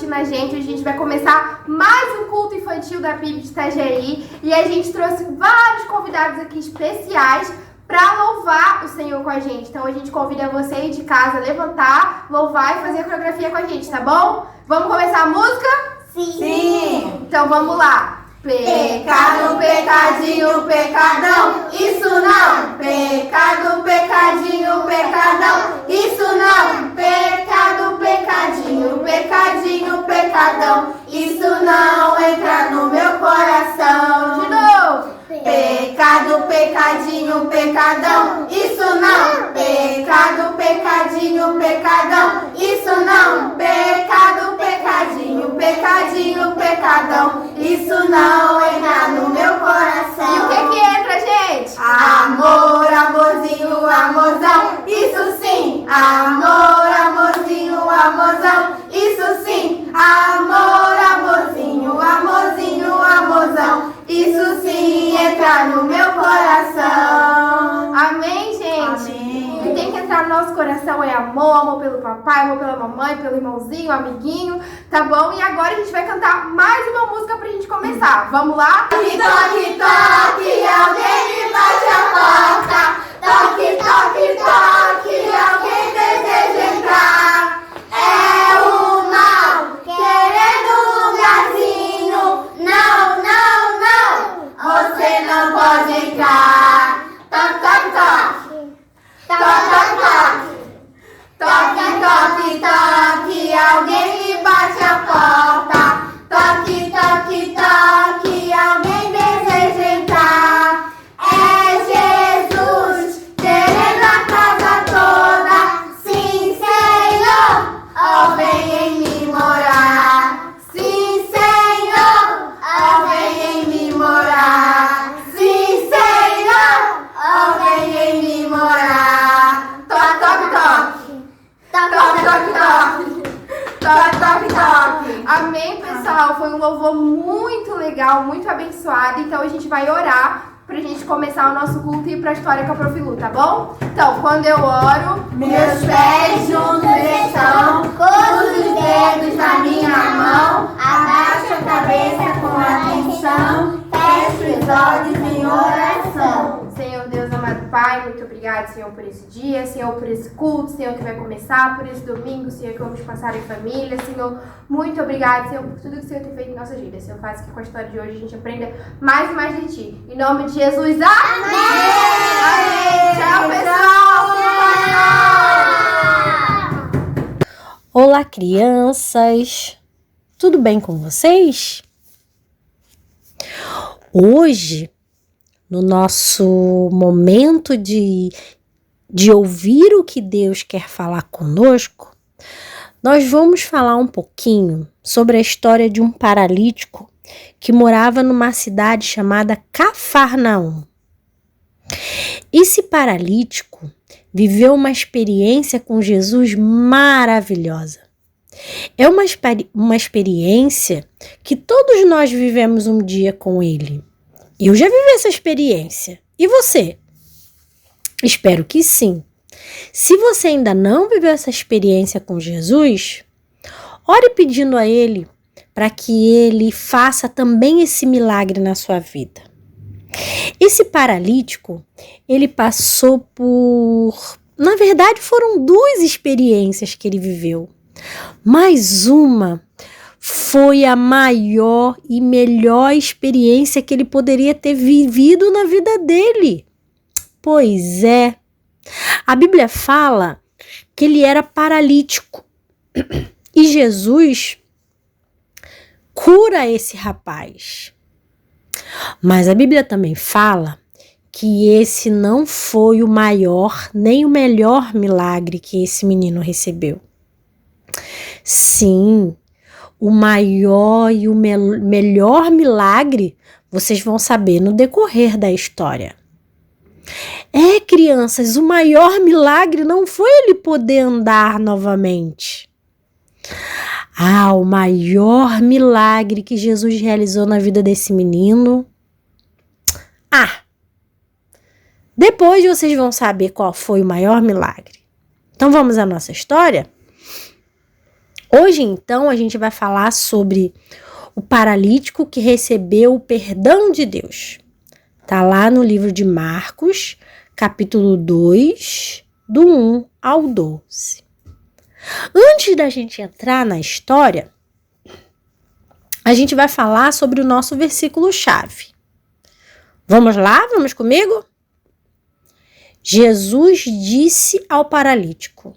assistindo a gente. Hoje a gente vai começar mais um culto infantil da PIB de Itajaí. E a gente trouxe vários convidados aqui especiais para louvar o Senhor com a gente. Então a gente convida você aí de casa a levantar, louvar e fazer a coreografia com a gente, tá bom? Vamos começar a música? Sim! Então vamos lá! Pecado, pecadinho, pecadão, isso não! Pecado, pecadinho, pecadão, isso não! Pecado, pecadinho, pecadinho, pecadão, isso não entra no meu coração. De novo! Pecado, pecadinho, pecadão, isso não! Pecado, pecadinho, pecadão, isso não! Pecado, pecadinho, pecadinho, pecadão, isso não entra no meu coração. E o que entra, gente? Amor, amorzinho, amorzão, isso sim! Amor, amorzinho, amorzão, isso sim! Amor, amorzinho, amorzinho, amorzão, isso sim entra no meu coração. Amém, gente? Amém. O que tem que entrar no nosso coração é amor, amor pelo papai, amor pela mamãe, pelo irmãozinho, amiguinho, tá bom? E agora a gente vai cantar mais uma música pra gente começar. Vamos lá? Toque, toque, toque, alguém me bate a porta. Toque, toque, toque, alguém deseja entrar. É o mal, querendo um lugarzinho. Não, não, não, você não pode entrar. Toque, toque, toque. Toque, toque, toque. Toque, toque, toque, alguém me bate a porta. Toque, toque, toque, alguém deseja entrar. É Jesus, querendo a casa toda. Sim, Senhor, ó, vem em mim morar. Sim, Senhor, ó, vem em mim morar. Sim, Senhor, ó, vem em mim morar. Toque, toque, toque. Toque, toque, toque. Toque, toque, toque. Amém, pessoal? Foi um louvor muito legal, muito abençoado. Então a gente vai orar pra gente começar o nosso culto e ir pra história com a Profilu, tá bom? Então, quando eu oro, Meus pés juntos estão, cruzo os dedos na minha mão, abaixo a cabeça com atenção, fecho os olhos em oração. Senhor Deus amado Pai, muito obrigado, Senhor, por esse dia, Senhor, por esse culto, Senhor, que vai começar, por esse domingo, Senhor, que vamos passar em família, Senhor, muito obrigado, Senhor, por tudo que o Senhor tem feito em nossas vidas, Senhor, faz que com a história de hoje a gente aprenda mais e mais de Ti. Em nome de Jesus, amém! Amém! Tchau, pessoal! Olá, crianças! Tudo bem com vocês? Hoje, no nosso momento de ouvir o que Deus quer falar conosco, nós vamos falar um pouquinho sobre a história de um paralítico que morava numa cidade chamada Cafarnaum. Esse paralítico viveu uma experiência com Jesus maravilhosa. É uma experiência que todos nós vivemos um dia com ele. Eu já vivi essa experiência. E você? Espero que sim. Se você ainda não viveu essa experiência com Jesus, ore pedindo a Ele para que Ele faça também esse milagre na sua vida. Esse paralítico, ele passou por... Na verdade, foram duas experiências que ele viveu. Mas uma foi a maior e melhor experiência que ele poderia ter vivido na vida dele. Pois é, a Bíblia fala que ele era paralítico e Jesus cura esse rapaz. Mas a Bíblia também fala que esse não foi o maior nem o melhor milagre que esse menino recebeu. Sim, o maior e o melhor milagre vocês vão saber no decorrer da história. Crianças, o maior milagre não foi ele poder andar novamente. O maior milagre que Jesus realizou na vida desse menino. Depois vocês vão saber qual foi o maior milagre. Então vamos à nossa história? Hoje, então, a gente vai falar sobre o paralítico que recebeu o perdão de Deus. Está lá no livro de Marcos, capítulo 2, do 1 ao 12. Antes da gente entrar na história, a gente vai falar sobre o nosso versículo-chave. Vamos lá? Vamos comigo? Jesus disse ao paralítico: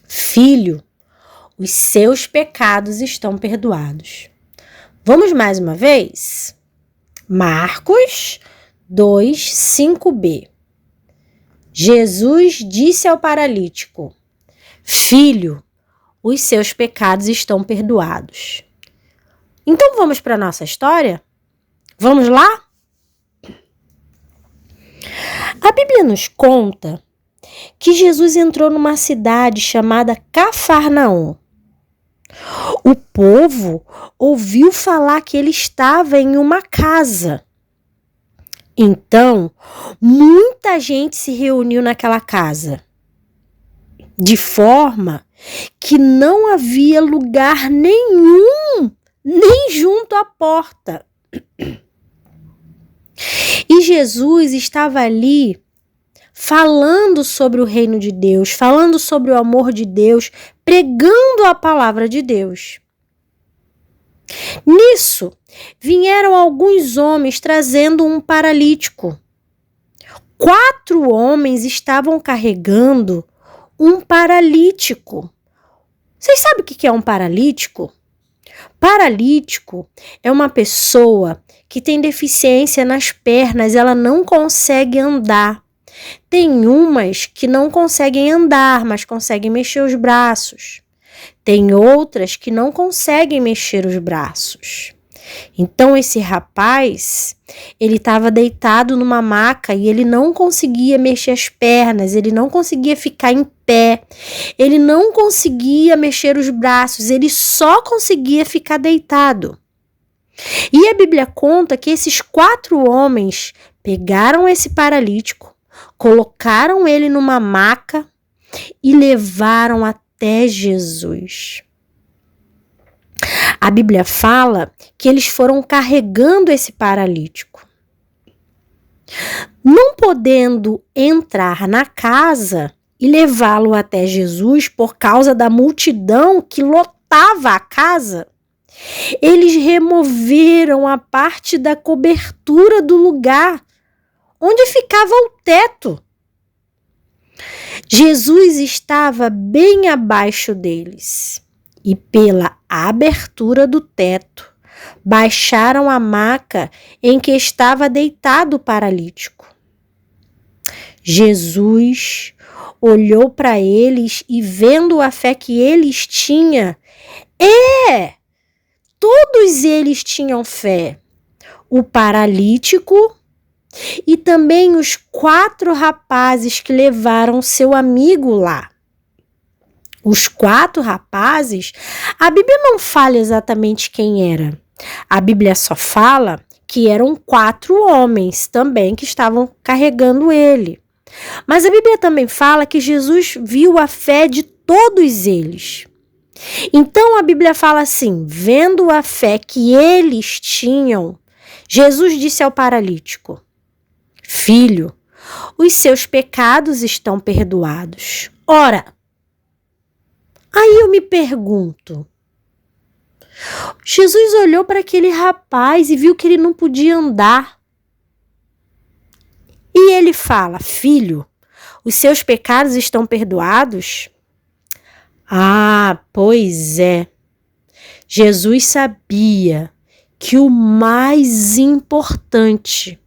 Filho, os seus pecados estão perdoados. Vamos mais uma vez? Marcos 2, 5b. Jesus disse ao paralítico: Filho, os seus pecados estão perdoados. Então vamos para a nossa história? Vamos lá? A Bíblia nos conta que Jesus entrou numa cidade chamada Cafarnaum. O povo ouviu falar que ele estava em uma casa. Então, muita gente se reuniu naquela casa, de forma que não havia lugar nenhum, nem junto à porta. E Jesus estava ali falando sobre o reino de Deus, falando sobre o amor de Deus, pregando a palavra de Deus. Nisso, vieram alguns homens trazendo um paralítico. 4 homens estavam carregando um paralítico. Vocês sabem o que é um paralítico? Paralítico é uma pessoa que tem deficiência nas pernas, ela não consegue andar. Tem umas que não conseguem andar, mas conseguem mexer os braços. Tem outras que não conseguem mexer os braços. Então esse rapaz, ele estava deitado numa maca e ele não conseguia mexer as pernas, ele não conseguia ficar em pé, ele não conseguia mexer os braços, ele só conseguia ficar deitado. E a Bíblia conta que esses 4 homens pegaram esse paralítico, colocaram ele numa maca e levaram até Jesus. A Bíblia fala que eles foram carregando esse paralítico. Não podendo entrar na casa e levá-lo até Jesus por causa da multidão que lotava a casa, eles removeram a parte da cobertura do lugar onde ficava o teto. Jesus estava bem abaixo deles e pela abertura do teto baixaram a maca em que estava deitado o paralítico. Jesus olhou para eles e, vendo a fé que eles tinham, todos eles tinham fé. O paralítico e também os 4 rapazes que levaram seu amigo lá. Os 4 rapazes, a Bíblia não fala exatamente quem era. A Bíblia só fala que eram 4 homens também que estavam carregando ele. Mas a Bíblia também fala que Jesus viu a fé de todos eles. Então a Bíblia fala assim: vendo a fé que eles tinham, Jesus disse ao paralítico: Filho, os seus pecados estão perdoados. Ora, aí eu me pergunto, Jesus olhou para aquele rapaz e viu que ele não podia andar. E ele fala: Filho, os seus pecados estão perdoados? Ah, pois é. Jesus sabia que o mais importante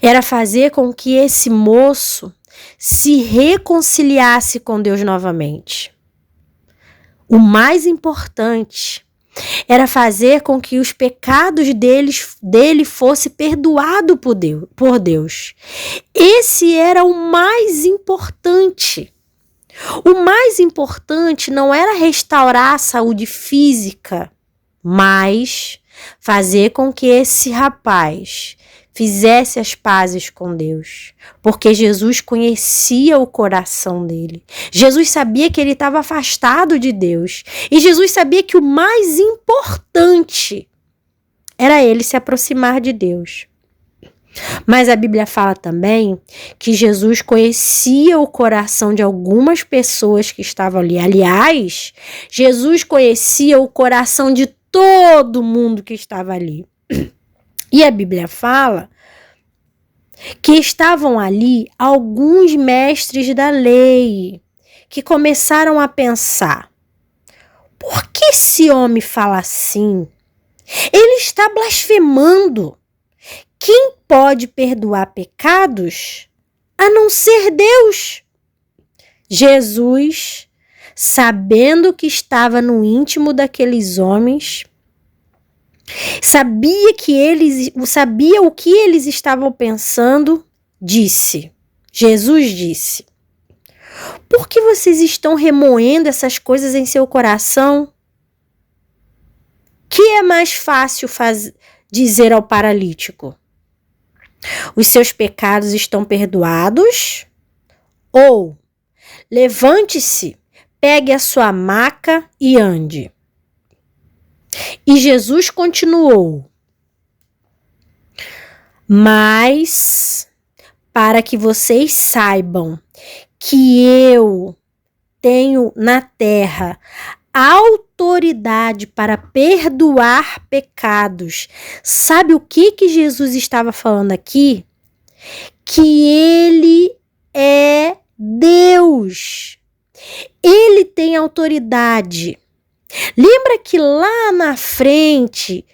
era fazer com que esse moço se reconciliasse com Deus novamente. O mais importante era fazer com que os pecados dele fosse perdoado por Deus. Esse era o mais importante. O mais importante não era restaurar a saúde física, mas fazer com que esse rapaz fizesse as pazes com Deus, porque Jesus conhecia o coração dele. Jesus sabia que ele estava afastado de Deus, e Jesus sabia que o mais importante era ele se aproximar de Deus. Mas a Bíblia fala também que Jesus conhecia o coração de algumas pessoas que estavam ali. Aliás, Jesus conhecia o coração de todo mundo que estava ali. E a Bíblia fala que estavam ali alguns mestres da lei que começaram a pensar: por que esse homem fala assim? Ele está blasfemando. Quem pode perdoar pecados a não ser Deus? Jesus, sabendo que estava no íntimo daqueles homens, sabia o que eles estavam pensando, Jesus disse: por que vocês estão remoendo essas coisas em seu coração? Que é mais fácil dizer ao paralítico: os seus pecados estão perdoados? Ou levante-se, pegue a sua maca e ande. E Jesus continuou: mas para que vocês saibam que eu tenho na terra autoridade para perdoar pecados. Sabe o que Jesus estava falando aqui? Que ele é Deus. Ele tem autoridade. Lembra que lá na frente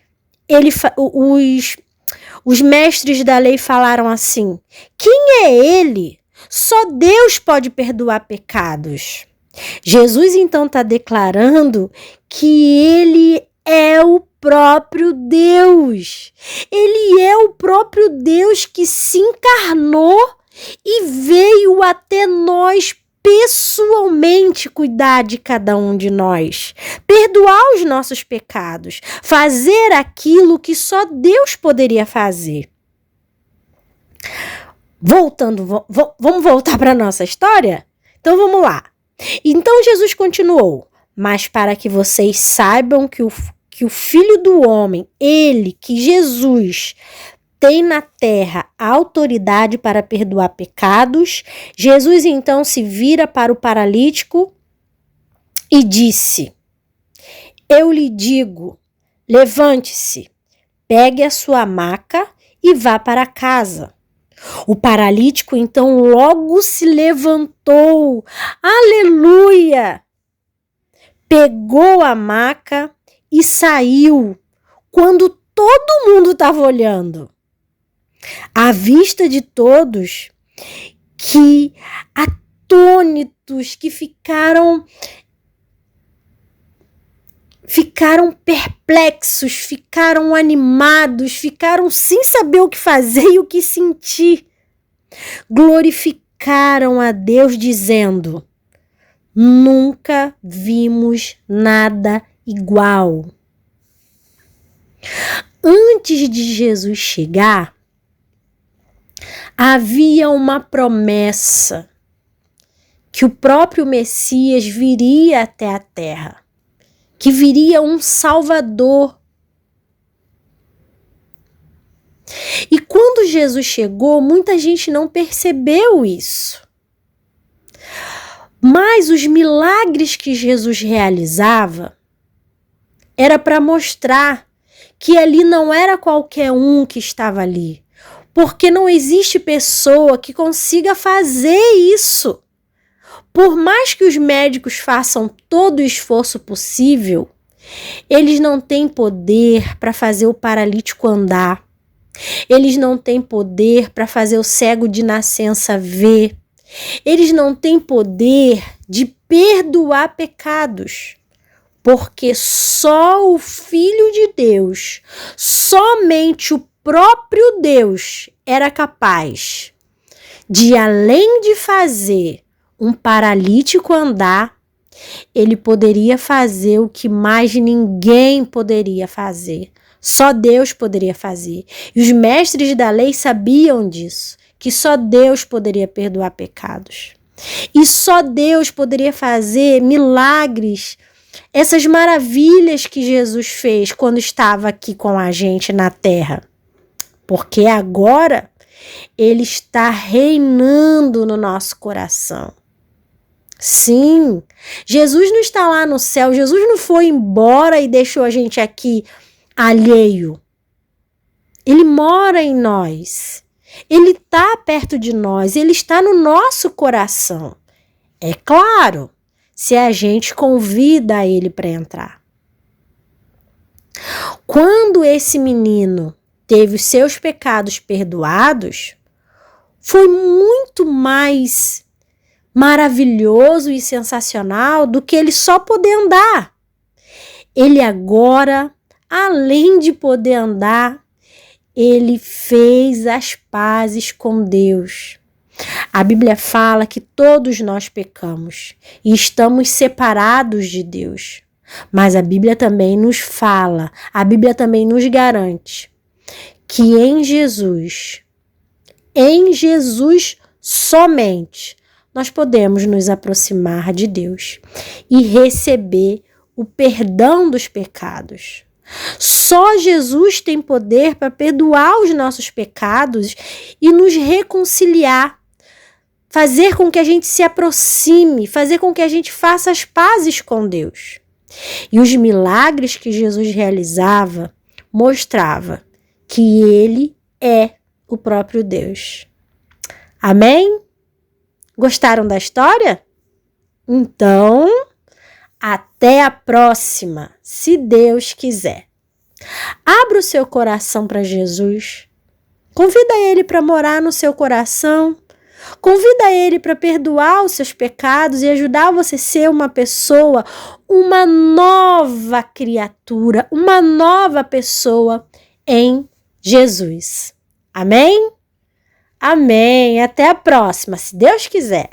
os mestres da lei falaram assim: quem é ele? Só Deus pode perdoar pecados. Jesus então está declarando que ele é o próprio Deus. Ele é o próprio Deus que se encarnou e veio até nós pessoalmente cuidar de cada um de nós, perdoar os nossos pecados, fazer aquilo que só Deus poderia fazer. Vamos voltar para a nossa história? Então vamos lá. Então Jesus continuou: mas para que vocês saibam que o Filho do Homem, que Jesus, tem na terra a autoridade para perdoar pecados, Jesus então se vira para o paralítico e disse: eu lhe digo, levante-se, pegue a sua maca e vá para casa. O paralítico então logo se levantou, aleluia! Pegou a maca e saiu quando todo mundo estava olhando. À vista de todos, que atônitos, que ficaram perplexos, ficaram animados, ficaram sem saber o que fazer e o que sentir. Glorificaram a Deus dizendo: nunca vimos nada igual. Antes de Jesus chegar, havia uma promessa que o próprio Messias viria até a terra, que viria um Salvador. E quando Jesus chegou, muita gente não percebeu isso. Mas os milagres que Jesus realizava era para mostrar que ali não era qualquer um que estava ali, porque não existe pessoa que consiga fazer isso. Por mais que os médicos façam todo o esforço possível, eles não têm poder para fazer o paralítico andar. Eles não têm poder para fazer o cego de nascença ver. Eles não têm poder de perdoar pecados, porque só o Filho de Deus, somente o próprio Deus era capaz de, além de fazer um paralítico andar, ele poderia fazer o que mais ninguém poderia fazer. Só Deus poderia fazer. E os mestres da lei sabiam disso, que só Deus poderia perdoar pecados. E só Deus poderia fazer milagres, essas maravilhas que Jesus fez quando estava aqui com a gente na terra. Porque agora Ele está reinando no nosso coração. Sim, Jesus não está lá no céu, Jesus não foi embora e deixou a gente aqui alheio. Ele mora em nós, Ele está perto de nós, Ele está no nosso coração. É claro, se a gente convida Ele para entrar. Quando esse menino teve os seus pecados perdoados, foi muito mais maravilhoso e sensacional do que ele só poder andar. Ele agora, além de poder andar, ele fez as pazes com Deus. A Bíblia fala que todos nós pecamos e estamos separados de Deus. Mas a Bíblia também nos fala, a Bíblia também nos garante que em Jesus somente, nós podemos nos aproximar de Deus e receber o perdão dos pecados. Só Jesus tem poder para perdoar os nossos pecados e nos reconciliar, fazer com que a gente se aproxime, fazer com que a gente faça as pazes com Deus. E os milagres que Jesus realizava mostrava que Ele é o próprio Deus. Amém? Gostaram da história? Então, até a próxima, se Deus quiser. Abra o seu coração para Jesus. Convida Ele para morar no seu coração. Convida Ele para perdoar os seus pecados e ajudar você a ser uma pessoa, uma nova criatura, uma nova pessoa em Jesus. Amém? Amém. Até a próxima, se Deus quiser.